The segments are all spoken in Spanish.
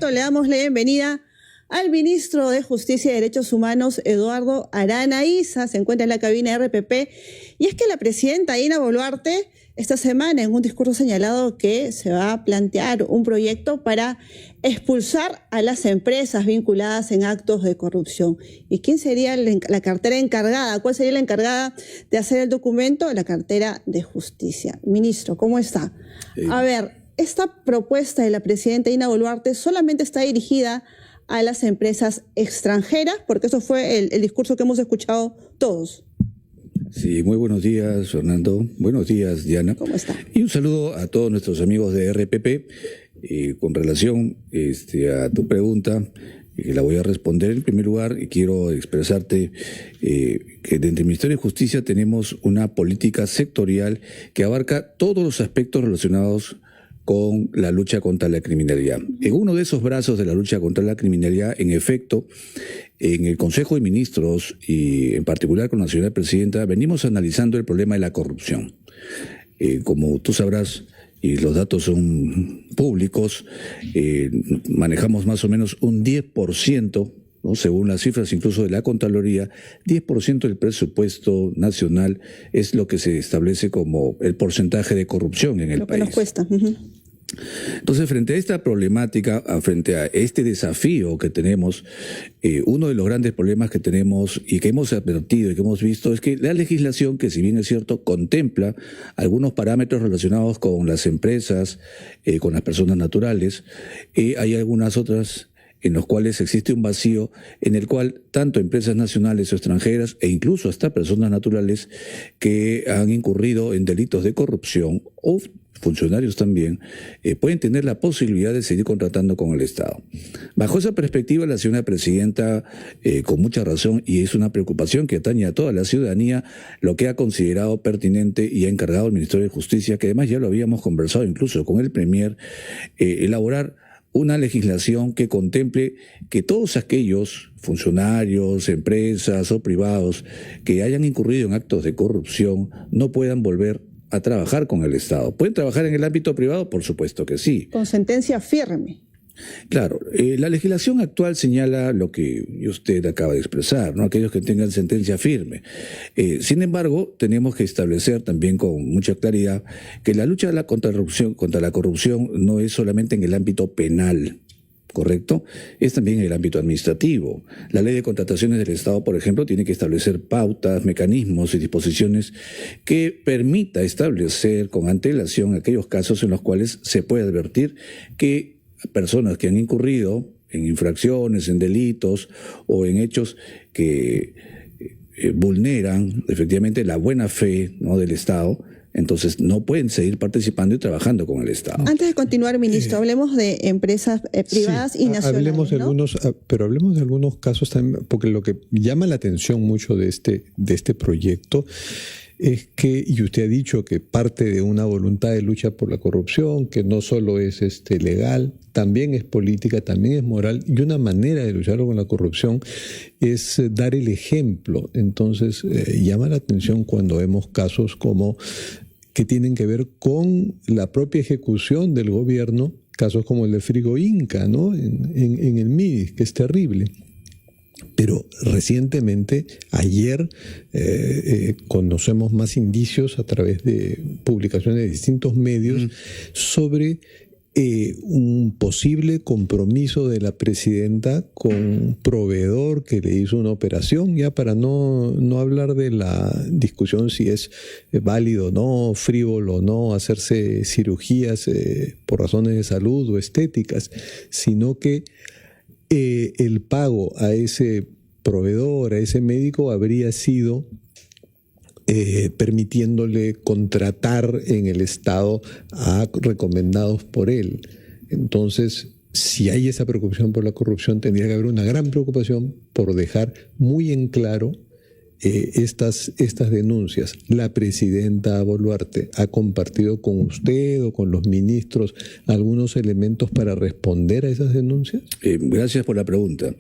Le damos la bienvenida al ministro de Justicia y Derechos Humanos, Eduardo Arana-Issa. Se encuentra en la cabina de RPP. Y es que la presidenta Dina Boluarte esta semana en un discurso señalado que se va a plantear un proyecto para expulsar a las empresas vinculadas en actos de corrupción. ¿Y quién sería la cartera encargada? ¿Cuál sería la encargada de hacer el documento? La cartera de Justicia. Ministro, ¿cómo está? A ver, esta propuesta de la presidenta Dina Boluarte solamente está dirigida a las empresas extranjeras, porque eso fue el discurso que hemos escuchado todos. Sí, muy buenos días, Fernando. Buenos días, Diana. ¿Cómo está? Y un saludo a todos nuestros amigos de RPP. Con relación a tu pregunta, la voy a responder en primer lugar y quiero expresarte que dentro del Ministerio de Justicia tenemos una política sectorial que abarca todos los aspectos relacionados con la lucha contra la criminalidad. En uno de esos brazos de la lucha contra la criminalidad, en efecto, en el Consejo de Ministros y en particular con la señora presidenta, venimos analizando el problema de la corrupción. Como tú sabrás, y los datos son públicos, manejamos más o menos un 10%, ¿no? Según las cifras incluso de la Contraloría, 10% del presupuesto nacional es lo que se establece como el porcentaje de corrupción en el país. Lo que nos cuesta. Entonces, frente a esta problemática, frente a este desafío que tenemos, uno de los grandes problemas que tenemos y que hemos advertido y que hemos visto es que la legislación, que si bien es cierto, contempla algunos parámetros relacionados con las empresas, con las personas naturales, hay algunas otras en los cuales existe un vacío en el cual tanto empresas nacionales o extranjeras e incluso hasta personas naturales que han incurrido en delitos de corrupción o funcionarios también, pueden tener la posibilidad de seguir contratando con el Estado. Bajo esa perspectiva, la señora presidenta, con mucha razón, y es una preocupación que atañe a toda la ciudadanía, lo que ha considerado pertinente y ha encargado al Ministerio de Justicia, que además ya lo habíamos conversado incluso con el Premier, elaborar una legislación que contemple que todos aquellos funcionarios, empresas o privados que hayan incurrido en actos de corrupción no puedan volver a trabajar con el Estado. ¿Pueden trabajar en el ámbito privado? Por supuesto que sí. Con sentencia firme. Claro, la legislación actual señala lo que usted acaba de expresar, ¿no? Aquellos que tengan sentencia firme. Sin embargo, tenemos que establecer también con mucha claridad que la lucha contra la corrupción no es solamente en el ámbito penal, ¿correcto? Es también en el ámbito administrativo. La ley de contrataciones del Estado, por ejemplo, tiene que establecer pautas, mecanismos y disposiciones que permita establecer con antelación aquellos casos en los cuales se puede advertir que personas que han incurrido en infracciones, en delitos o en hechos que vulneran efectivamente la buena fe, ¿no?, del Estado, entonces no pueden seguir participando y trabajando con el Estado. Antes de continuar, ministro, hablemos de empresas privadas y nacionales. Hablemos de, ¿no?, hablemos de algunos casos también, porque lo que llama la atención mucho de este proyecto es que, y usted ha dicho que parte de una voluntad de lucha por la corrupción, que no solo es legal, también es política, también es moral, y una manera de luchar con la corrupción es dar el ejemplo. Entonces, llama la atención cuando vemos casos como que tienen que ver con la propia ejecución del gobierno, casos como el de Frigo Inca, ¿no?, en el MIDIS, que es terrible. Pero recientemente, ayer, conocemos más indicios a través de publicaciones de distintos medios sobre un posible compromiso de la presidenta con un proveedor que le hizo una operación, ya para no hablar de la discusión si es válido o no, frívolo o no, hacerse cirugías por razones de salud o estéticas, sino que el pago a ese proveedor, a ese médico, habría sido permitiéndole contratar en el Estado a recomendados por él. Entonces, si hay esa preocupación por la corrupción, tendría que haber una gran preocupación por dejar muy en claro estas denuncias. La presidenta Boluarte ha compartido con usted o con los ministros algunos elementos para responder a esas denuncias. Gracias por la pregunta.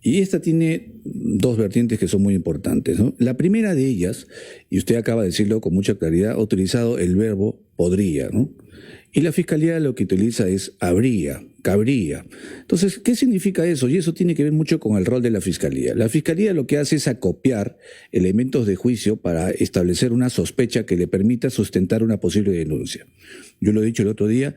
Y esta tiene dos vertientes que son muy importantes, ¿no? La primera de ellas, y usted acaba de decirlo con mucha claridad, ha utilizado el verbo podría, ¿no? Y la Fiscalía lo que utiliza es habría, cabría. Entonces, ¿qué significa eso? Y eso tiene que ver mucho con el rol de la Fiscalía. La Fiscalía lo que hace es acopiar elementos de juicio para establecer una sospecha que le permita sustentar una posible denuncia. Yo lo he dicho el otro día,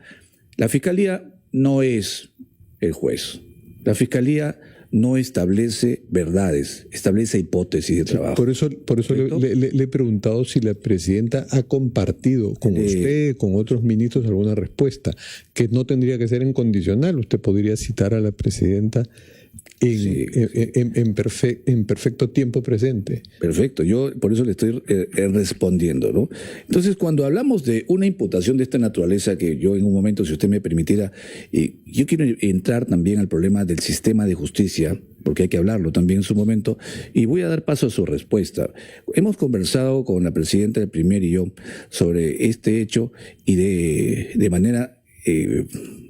la Fiscalía no es el juez. La Fiscalía no establece verdades, establece hipótesis de trabajo. Por eso le he preguntado si la presidenta ha compartido con usted, con otros ministros, alguna respuesta, que no tendría que ser en condicional. Usted podría citar a la presidenta en perfecto tiempo presente. Perfecto, yo por eso le estoy respondiendo, ¿no? Entonces, cuando hablamos de una imputación de esta naturaleza, que yo en un momento, si usted me permitiera, yo quiero entrar también al problema del sistema de justicia, porque hay que hablarlo también en su momento, y voy a dar paso a su respuesta. Hemos conversado con la presidenta del Primer y yo sobre este hecho y de manera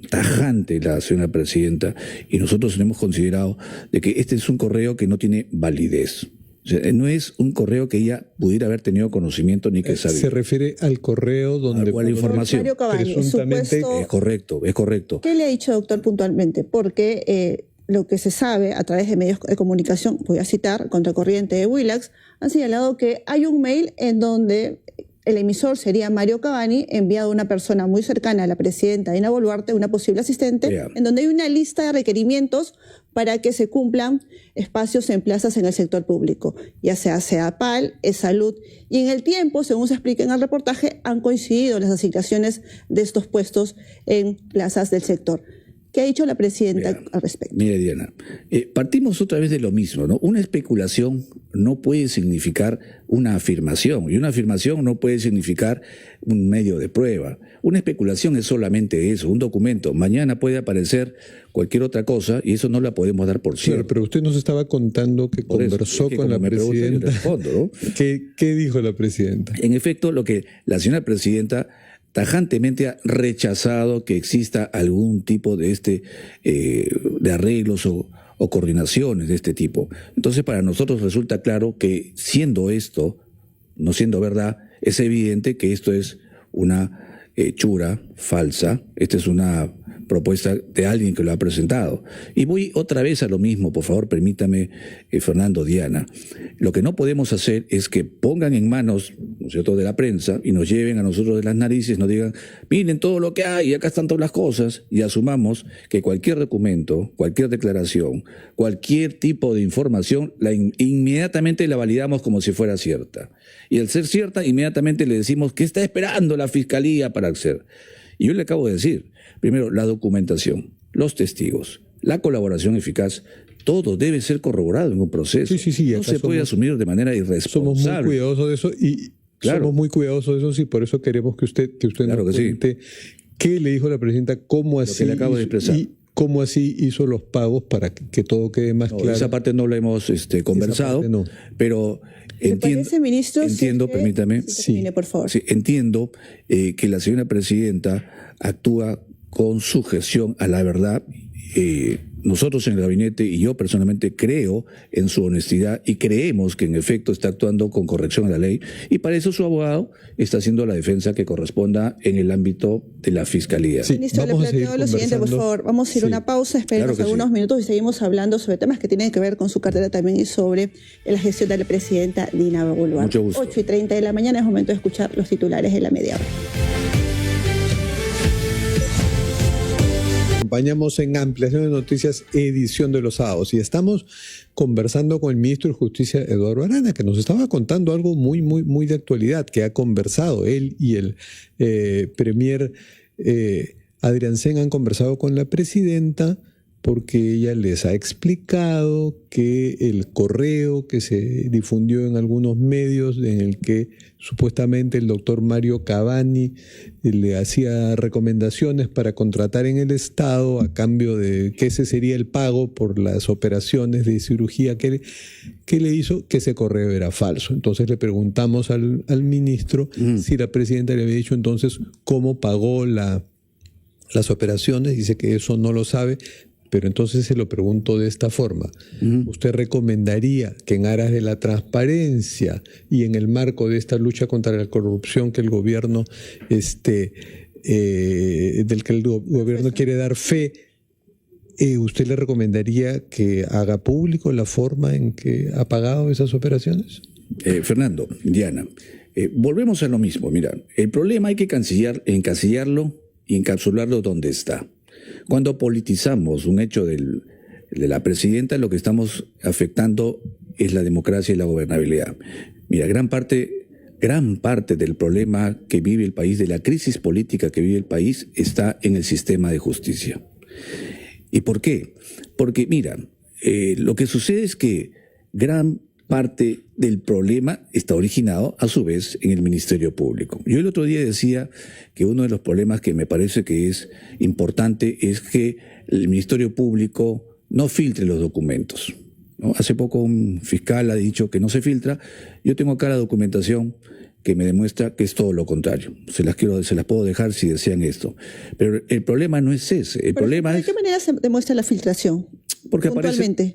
tajante la señora presidenta, y nosotros hemos considerado de que este es un correo que no tiene validez. O sea, no es un correo que ella pudiera haber tenido conocimiento ni que sabía. Se refiere al correo donde la información. Mario Cavani, presuntamente supuesto, Es correcto. ¿Qué le ha dicho, doctor, puntualmente? Porque lo que se sabe a través de medios de comunicación, voy a citar, Contracorriente de Willax, han señalado que hay un mail en donde el emisor sería Mario Cavani, enviado a una persona muy cercana a la presidenta Dina Boluarte, una posible asistente, en donde hay una lista de requerimientos para que se cumplan espacios en plazas en el sector público, ya sea CEDAPAL, Salud, y en el tiempo, según se explica en el reportaje, han coincidido las asignaciones de estos puestos en plazas del sector. ¿Qué ha dicho la presidenta al respecto? Mire, Diana, partimos otra vez de lo mismo, ¿no? Una especulación no puede significar una afirmación, y una afirmación no puede significar un medio de prueba. Una especulación es solamente eso, un documento. Mañana puede aparecer cualquier otra cosa y eso no la podemos dar por cierto. Pero usted nos estaba contando que Por conversó eso, es que con la como me pregunta, yo presidenta. respondo, ¿no? ¿Qué dijo la presidenta? En efecto, lo que la señora presidenta tajantemente ha rechazado que exista algún tipo de de arreglos o coordinaciones de este tipo. Entonces, para nosotros resulta claro que siendo esto, no siendo verdad, es evidente que esto es una hechura falsa, esta es una propuesta de alguien que lo ha presentado. Y voy otra vez a lo mismo, por favor, permítame, Fernando, Diana. Lo que no podemos hacer es que pongan en manos, ¿no es cierto?, de la prensa y nos lleven a nosotros de las narices, nos digan, miren todo lo que hay, acá están todas las cosas, y asumamos que cualquier documento, cualquier declaración, cualquier tipo de información, inmediatamente la validamos como si fuera cierta. Y al ser cierta, inmediatamente le decimos que está esperando la Fiscalía para hacer. Y yo le acabo de decir, primero, la documentación, los testigos, la colaboración eficaz, todo debe ser corroborado en un proceso. Sí, no se puede asumir de manera irresponsable. Somos muy cuidadosos de eso y somos muy cuidadosos de eso, y por eso queremos que usted Claro nos cuente qué le dijo la presidenta, cómo así, que le acabo de expresar. Y cómo así hizo los pagos para que todo quede más claro. Esa parte no la hemos conversado, no. Pero parece, ministro, entiendo, permítame. Termine, por favor. Sí, entiendo que la señora presidenta actúa con sujeción a la verdad. Nosotros en el gabinete y yo personalmente creo en su honestidad y creemos que en efecto está actuando con corrección a la ley, y para eso su abogado está haciendo la defensa que corresponda en el ámbito de la Fiscalía. Sí, Ministro, le planteo lo siguiente, por favor. Vamos a ir a una pausa, esperemos algunos minutos y seguimos hablando sobre temas que tienen que ver con su cartera también y sobre la gestión de la presidenta Dina Boluarte. Mucho gusto. 8:30 de la mañana es momento de escuchar los titulares de la media hora. Acompañamos en Ampliación de Noticias, edición de los sábados, y estamos conversando con el ministro de Justicia, Eduardo Arana, que nos estaba contando algo muy de actualidad, que ha conversado él y el premier Adrián Sen han conversado con la presidenta, porque ella les ha explicado que el correo que se difundió en algunos medios, en el que supuestamente el doctor Mario Cavani le hacía recomendaciones para contratar en el Estado a cambio de que ese sería el pago por las operaciones de cirugía que le hizo, que ese correo era falso. Entonces le preguntamos al ministro si la presidenta le había dicho entonces cómo pagó las operaciones. Dice que eso no lo sabe. Pero entonces se lo pregunto de esta forma. ¿Usted recomendaría que en aras de la transparencia y en el marco de esta lucha contra la corrupción que el gobierno, del que el gobierno quiere dar fe, usted le recomendaría que haga público la forma en que ha pagado esas operaciones? Fernando, Diana, volvemos a lo mismo. Mira, el problema hay que encasillarlo y encapsularlo donde está. Cuando politizamos un hecho de la presidenta, lo que estamos afectando es la democracia y la gobernabilidad. Mira, gran parte del problema que vive el país, de la crisis política que vive el país, está en el sistema de justicia. ¿Y por qué? Porque, mira, lo que sucede es que gran parte del problema está originado, a su vez, en el Ministerio Público. Yo el otro día decía que uno de los problemas que me parece que es importante es que el Ministerio Público no filtre los documentos, ¿no? Hace poco un fiscal ha dicho que no se filtra. Yo tengo acá la documentación que me demuestra que es todo lo contrario. Se las puedo dejar si desean esto. Pero el problema no es ese. El problema ¿de es... qué manera se demuestra la filtración? Porque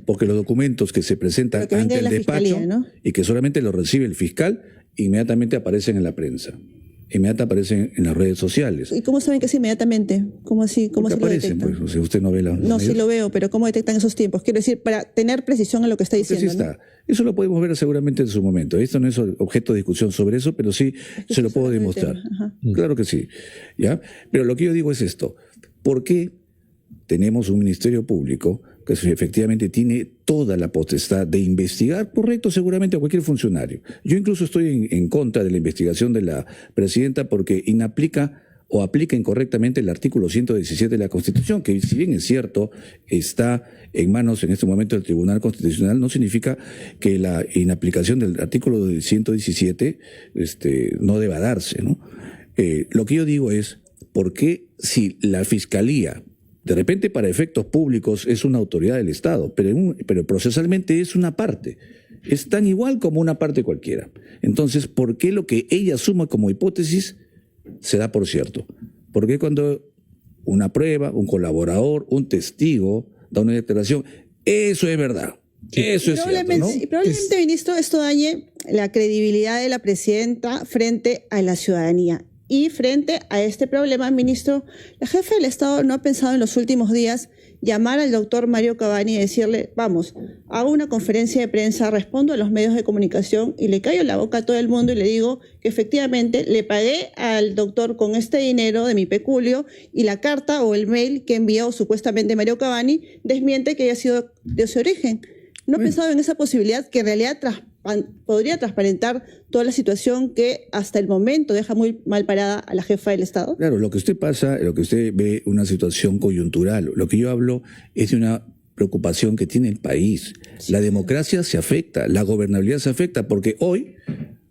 porque los documentos que se presentan ante el despacho, ¿no? Y que solamente los recibe el fiscal, inmediatamente aparecen en la prensa. Inmediatamente aparecen en las redes sociales. ¿Y cómo saben que es inmediatamente? ¿Cómo así? ¿Cómo se lo detectan? Pues, o sea, usted no ve la... No, sí lo veo, pero ¿cómo detectan esos tiempos? Quiero decir, para tener precisión en lo que está diciendo. Sí está. ¿No? Eso lo podemos ver seguramente en su momento. Esto no es objeto de discusión sobre eso, pero sí se lo puedo demostrar. Claro que sí. ¿Ya? Pero lo que yo digo es esto. ¿Por qué tenemos un Ministerio Público que efectivamente tiene toda la potestad de investigar, correcto, seguramente a cualquier funcionario? Yo incluso estoy en contra de la investigación de la presidenta porque inaplica o aplica incorrectamente el artículo 117 de la Constitución, que si bien es cierto, está en manos en este momento del Tribunal Constitucional, no significa que la inaplicación del artículo 117 no deba darse, ¿no? Lo que yo digo es, ¿por qué si la Fiscalía, de repente para efectos públicos es una autoridad del Estado, pero procesalmente es una parte, es tan igual como una parte cualquiera? Entonces, ¿por qué lo que ella suma como hipótesis se da por cierto? ¿Por qué cuando una prueba, un colaborador, un testigo da una declaración, eso es verdad? Eso es cierto, ¿no? Y probablemente, ministro, esto dañe la credibilidad de la presidenta frente a la ciudadanía. Y frente a este problema, ministro, la jefa del Estado no ha pensado en los últimos días llamar al doctor Mario Cavani y decirle, vamos, hago una conferencia de prensa, respondo a los medios de comunicación y le callo la boca a todo el mundo y le digo que efectivamente le pagué al doctor con este dinero de mi peculio, y la carta o el mail que envió supuestamente Mario Cavani desmiente que haya sido de su origen. ¿No ha pensado en esa posibilidad que en realidad podría transparentar toda la situación que hasta el momento deja muy mal parada a la jefa del Estado? Claro, lo que usted ve una situación coyuntural. Lo que yo hablo es de una preocupación que tiene el país. Sí. La democracia se afecta, la gobernabilidad se afecta, porque hoy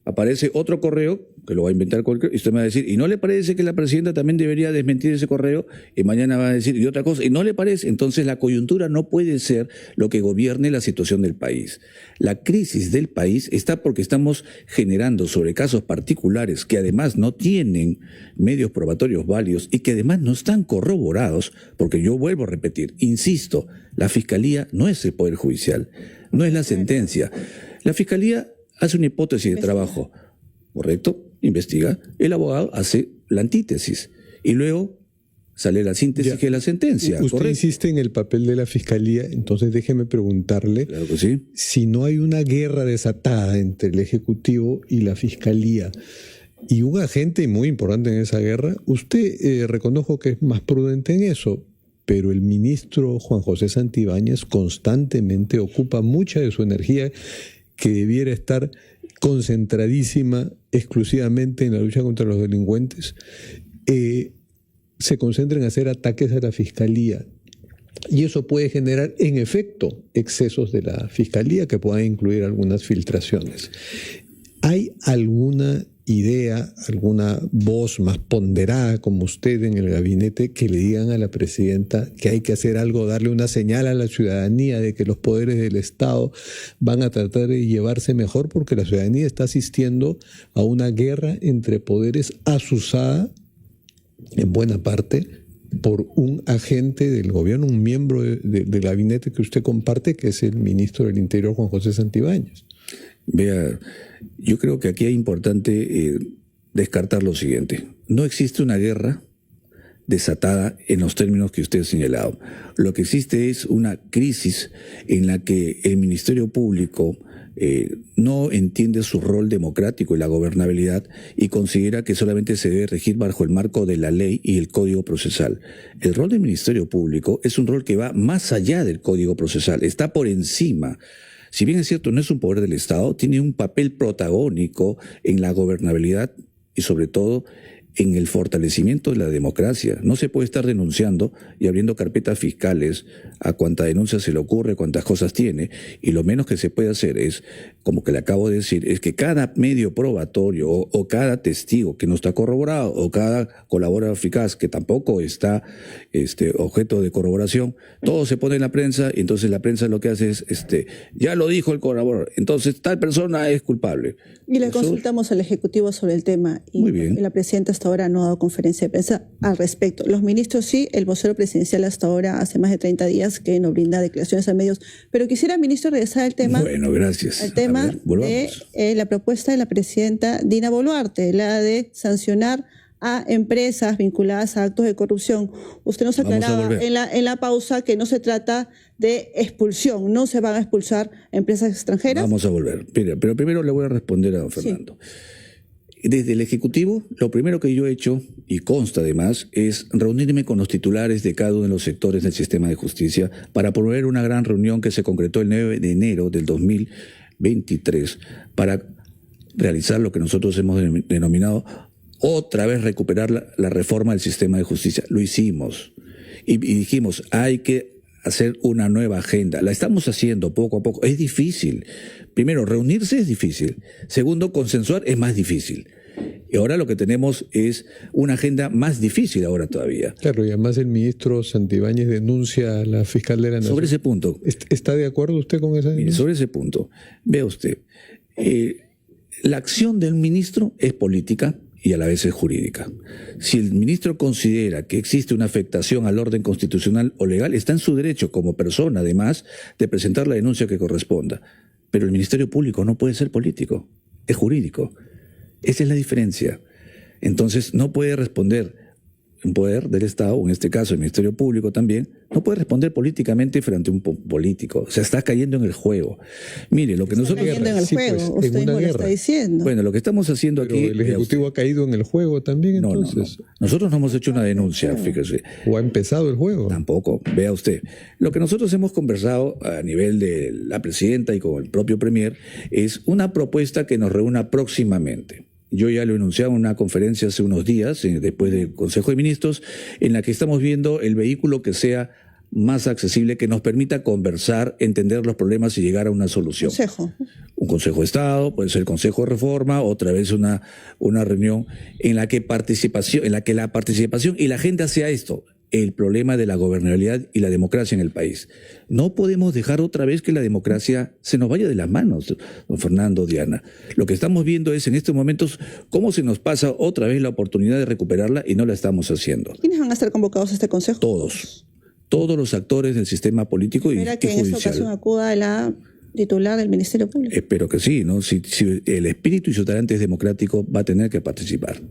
aparece otro correo que lo va a inventar cualquier, y usted me va a decir, ¿y no le parece que la presidenta también debería desmentir ese correo? Y mañana va a decir, y otra cosa, ¿y no le parece? Entonces la coyuntura no puede ser lo que gobierne la situación del país. La crisis del país está porque estamos generando sobre casos particulares que además no tienen medios probatorios válidos y que además no están corroborados, porque yo vuelvo a repetir, insisto, la Fiscalía no es el Poder Judicial, no es la sentencia. La Fiscalía hace una hipótesis de trabajo, ¿correcto? Investiga, el abogado hace la antítesis y luego sale la síntesis que es la sentencia. Usted ¿correcto? insiste en el papel de la Fiscalía, entonces déjeme preguntarle, claro que sí, si no hay una guerra desatada entre el Ejecutivo y la Fiscalía y un agente muy importante en esa guerra, usted reconozco que es más prudente en eso, pero el ministro Juan José Santibáñez constantemente ocupa mucha de su energía que debiera estar concentradísima exclusivamente en la lucha contra los delincuentes, se concentra en hacer ataques a la Fiscalía. Y eso puede generar, en efecto, excesos de la Fiscalía que puedan incluir algunas filtraciones. ¿Hay alguna idea, alguna voz más ponderada como usted en el gabinete que le digan a la presidenta que hay que hacer algo, darle una señal a la ciudadanía de que los poderes del Estado van a tratar de llevarse mejor, porque la ciudadanía está asistiendo a una guerra entre poderes azuzada en buena parte por un agente del gobierno, un miembro del gabinete que usted comparte, que es el ministro del Interior, Juan José Santibáñez. Vea, yo creo que aquí es importante descartar lo siguiente. No existe una guerra desatada en los términos que usted ha señalado. Lo que existe es una crisis en la que el Ministerio Público no entiende su rol democrático y la gobernabilidad y considera que solamente se debe regir bajo el marco de la ley y el Código Procesal. El rol del Ministerio Público es un rol que va más allá del Código Procesal, está por encima. Si bien es cierto, no es un poder del Estado, tiene un papel protagónico en la gobernabilidad y sobre todo en el fortalecimiento de la democracia. No se puede estar denunciando y abriendo carpetas fiscales a cuanta denuncia se le ocurre, cuantas cosas tiene, y lo menos que se puede hacer es, como que le acabo de decir, es que cada medio probatorio o cada testigo que no está corroborado o cada colaborador eficaz que tampoco está objeto de corroboración, todo se pone en la prensa y entonces la prensa lo que hace es, ya lo dijo el colaborador, entonces tal persona es culpable. Y le consultamos al Ejecutivo sobre el tema y muy bien. La presidenta hasta ahora no ha dado conferencia de prensa al respecto. Los ministros sí, el vocero presidencial hasta ahora hace más de 30 días que no brinda declaraciones a medios. Pero quisiera, ministro, regresar al tema. Bueno, gracias. Al tema de la propuesta de la presidenta Dina Boluarte, la de sancionar a empresas vinculadas a actos de corrupción. Usted nos aclaraba en la pausa que no se trata de expulsión, no se van a expulsar empresas extranjeras. Vamos a volver. Pero primero le voy a responder a don Fernando. Sí. Desde el Ejecutivo, lo primero que yo he hecho, y consta además, es reunirme con los titulares de cada uno de los sectores del sistema de justicia para promover una gran reunión que se concretó el 9 de enero del 2023 para realizar lo que nosotros hemos denominado otra vez recuperar la reforma del sistema de justicia. Lo hicimos y dijimos, hay que hacer una nueva agenda. La estamos haciendo poco a poco. Es difícil. Primero, reunirse es difícil. Segundo, consensuar es más difícil. Y ahora lo que tenemos es una agenda más difícil ahora todavía. Claro, y además el ministro Santibáñez denuncia a la fiscal de la Nación. Sobre ese punto. ¿Está de acuerdo usted con esa denuncia? Mire, sobre ese punto, vea usted, la acción del ministro es política y a la vez es jurídica. Si el ministro considera que existe una afectación al orden constitucional o legal, está en su derecho como persona, además, de presentar la denuncia que corresponda. Pero el Ministerio Público no puede ser político, es jurídico. Esa es la diferencia. Entonces no puede responder un poder del Estado, o en este caso el Ministerio Público también, no puede responder políticamente frente a un político. O sea, está cayendo en el juego. Mire, lo que nosotros... Está cayendo en el juego, usted mismo lo está diciendo. Bueno, lo que estamos haciendo pero aquí... el Ejecutivo ha caído en el juego también, entonces. No. Nosotros no hemos hecho una denuncia, fíjese. ¿O ha empezado el juego? Tampoco, vea usted. Lo que nosotros hemos conversado a nivel de la presidenta y con el propio premier es una propuesta que nos reúna próximamente. Yo ya lo he anunciado en una conferencia hace unos días, después del Consejo de Ministros, en la que estamos viendo el vehículo que sea más accesible, que nos permita conversar, entender los problemas y llegar a una solución. Un Consejo de Estado, puede ser el Consejo de Reforma, otra vez una reunión en la que la participación y la agenda sea esto, el problema de la gobernabilidad y la democracia en el país. No podemos dejar otra vez que la democracia se nos vaya de las manos, don Fernando, Diana. Lo que estamos viendo es en estos momentos cómo se nos pasa otra vez la oportunidad de recuperarla y no la estamos haciendo. ¿Quiénes van a estar convocados a este consejo? Todos los actores del sistema político y judicial. ¿Espera que en esta ocasión acuda la titular del Ministerio Público? Espero que sí, ¿no? Si el espíritu ciudadano es democrático, va a tener que participar.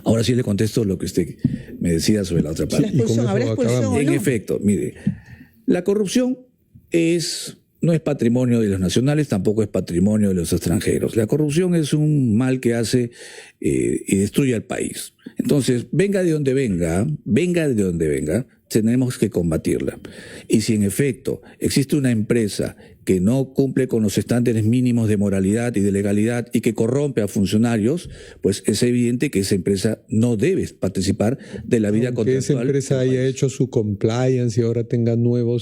Ahora sí le contesto lo que usted me decía sobre la otra parte. La expulsión, ¿habrá expulsión o no? En efecto, mire, la corrupción no es patrimonio de los nacionales, tampoco es patrimonio de los extranjeros. La corrupción es un mal que hace y destruye al país. Entonces, venga de donde venga, tenemos que combatirla. Y si en efecto existe una empresa que no cumple con los estándares mínimos de moralidad y de legalidad y que corrompe a funcionarios, pues es evidente que esa empresa no debe participar de la vida contractual. Que esa empresa haya hecho su compliance y ahora tenga nuevo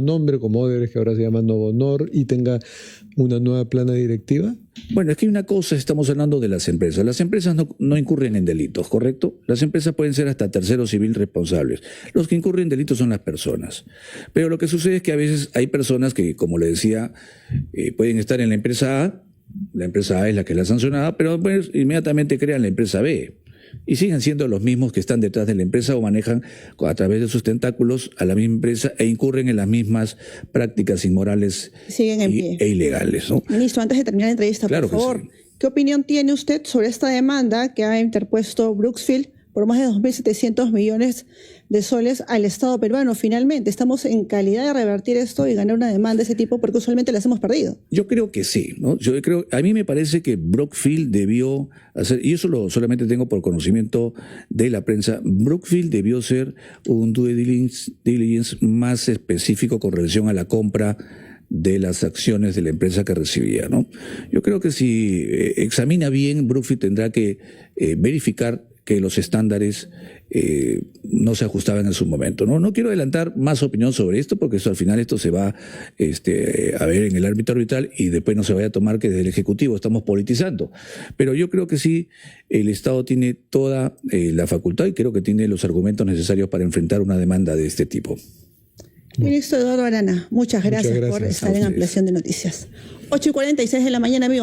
nombre, como Odebrecht, que ahora se llama Novo Honor, y tenga una nueva plana directiva. Bueno, es que hay una cosa, estamos hablando de las empresas. Las empresas no incurren en delitos, ¿correcto? Las empresas pueden ser hasta terceros civil responsables. Los que incurren en delitos son las personas. Pero lo que sucede es que a veces hay personas que, como le decía, pueden estar en la empresa A es la que es la sancionada, pero pues, inmediatamente crean la empresa B. y siguen siendo los mismos que están detrás de la empresa o manejan a través de sus tentáculos a la misma empresa e incurren en las mismas prácticas inmorales Siguen en pie. e ilegales, ¿no? Ministro, antes de terminar la entrevista, Claro por que favor, sí. ¿qué opinión tiene usted sobre esta demanda que ha interpuesto Brookfield por más de 2.700 millones de soles al Estado peruano? Finalmente, ¿estamos en calidad de revertir esto y ganar una demanda de ese tipo? Porque usualmente las hemos perdido. Yo creo que sí, ¿no? A mí me parece que Brookfield debió hacer, y eso solamente tengo por conocimiento de la prensa, Brookfield debió ser un due diligence más específico con relación a la compra de las acciones de la empresa que recibía, ¿no? Yo creo que si examina bien, Brookfield tendrá que verificar que los estándares no se ajustaban en su momento, ¿no? No quiero adelantar más opinión sobre esto porque al final esto se va a ver en el ámbito arbitral y después no se vaya a tomar que desde el Ejecutivo estamos politizando. Pero yo creo que sí, el Estado tiene toda la facultad y creo que tiene los argumentos necesarios para enfrentar una demanda de este tipo. Ministro Eduardo Arana, muchas gracias por gracias estar a en ustedes. Ampliación de Noticias. 8:46 de la mañana, amigos.